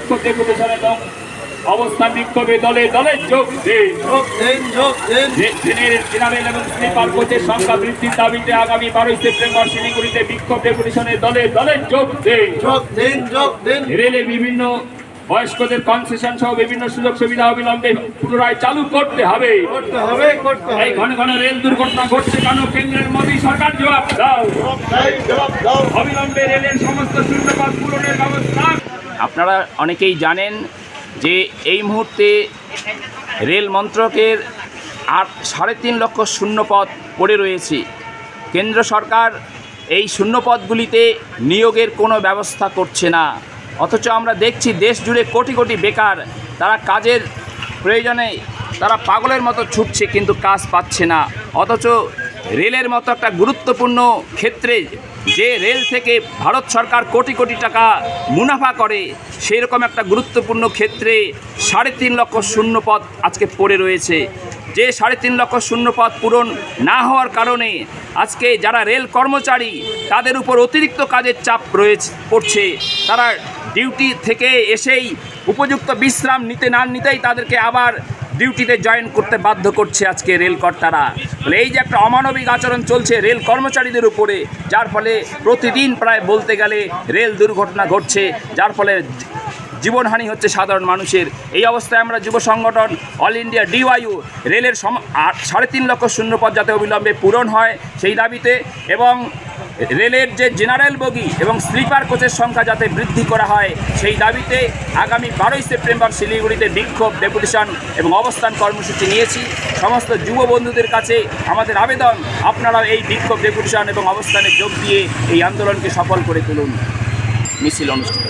বিক্ষোভ ডেপুটেশন এবং অবস্থান বিক্ষোভে দলে দলে যোগ দিন। ট্রেনের জেনারেল এবং স্লিপার কোচের সংখ্যা বৃদ্ধির দাবিতে আগামী 12 সেপ্টেম্বর শিলিগুড়িতে বিক্ষোভ ডেপুটেশনে দলে দলে যোগ দিন। রেলের বিভিন্ন বয়স্কদের কনসেশন সহ বিভিন্ন সুযোগ সুবিধা অবিলম্বে পুনরায় চালু করতে হবে। এই ঘন ঘন রেল দুর্ঘটনা ঘটছে কেন? কেন্দ্রের মোদী সরকার জবাব দাও। অবিলম্বে রেলের সমস্ত শূন্যপদ পূরণের ব্যবস্থা। আপনারা অনেকেই জানেন যে এই মুহূর্তে রেল মন্ত্রকের 3.5 লক্ষ শূন্যপদ পড়ে রয়েছে। কেন্দ্র সরকার এই শূন্যপদগুলিতে নিয়োগের কোনো ব্যবস্থা করছে না, অথচ আমরা দেখছি দেশ জুড়ে কোটি কোটি বেকার, তারা কাজের প্রয়োজনে তারা পাগলের মতো ছুটছে কিন্তু কাজ পাচ্ছে না। অথচ রেলের মতো একটা গুরুত্বপূর্ণ ক্ষেত্রে, যে রেল থেকে ভারত সরকার কোটি কোটি টাকা মুনাফা করে, সেই রকম একটা গুরুত্বপূর্ণ ক্ষেত্রে 3.5 লক্ষ শূন্যপদ আজকে পড়ে রয়েছে। যে 3.5 লক্ষ শূন্যপদ পূরণ না হওয়ার কারণে আজকে যারা রেল কর্মচারী তাদের উপর অতিরিক্ত কাজের চাপ পড়ছে। তারা ডিউটি থেকে এসেই উপযুক্ত বিশ্রাম নিতে না নিতেই তাদেরকে আবার ডিউটিতে জয়েন করতে বাধ্য করছে আজকে রেল কর্তারা। এই যে একটা অমানবিক আচরণ চলছে রেল কর্মচারীদের উপরে, যার ফলে প্রতিদিন প্রায় বলতে গেলে রেল দুর্ঘটনা ঘটছে, যার ফলে জীবনহানি হচ্ছে সাধারণ মানুষের। এই অবস্থায় আমরা যুব সংগঠন অল ইন্ডিয়া ডিওয়াইইউ রেলের 3.5 লক্ষ শূন্যপদ যাতে অবিলম্বে পূরণ হয় সেই দাবিতে, এবং রেলের যে জেনারেল বগি এবং স্লিপার কোচের সংখ্যা যাতে বৃদ্ধি করা হয় সেই দাবিতে আগামী 12 সেপ্টেম্বর শিলিগুড়িতে বিক্ষোভ ডেপুটেশন এবং অবস্থান কর্মসূচি নিয়েছি। সমস্ত যুব বন্ধুদের কাছে আমাদের আবেদন, আপনারাও এই বিক্ষোভ ডেপুটেশন এবং অবস্থানে যোগ দিয়ে এই আন্দোলনকে সফল করে তুলুন। মিছিল অনুষ্ঠিত।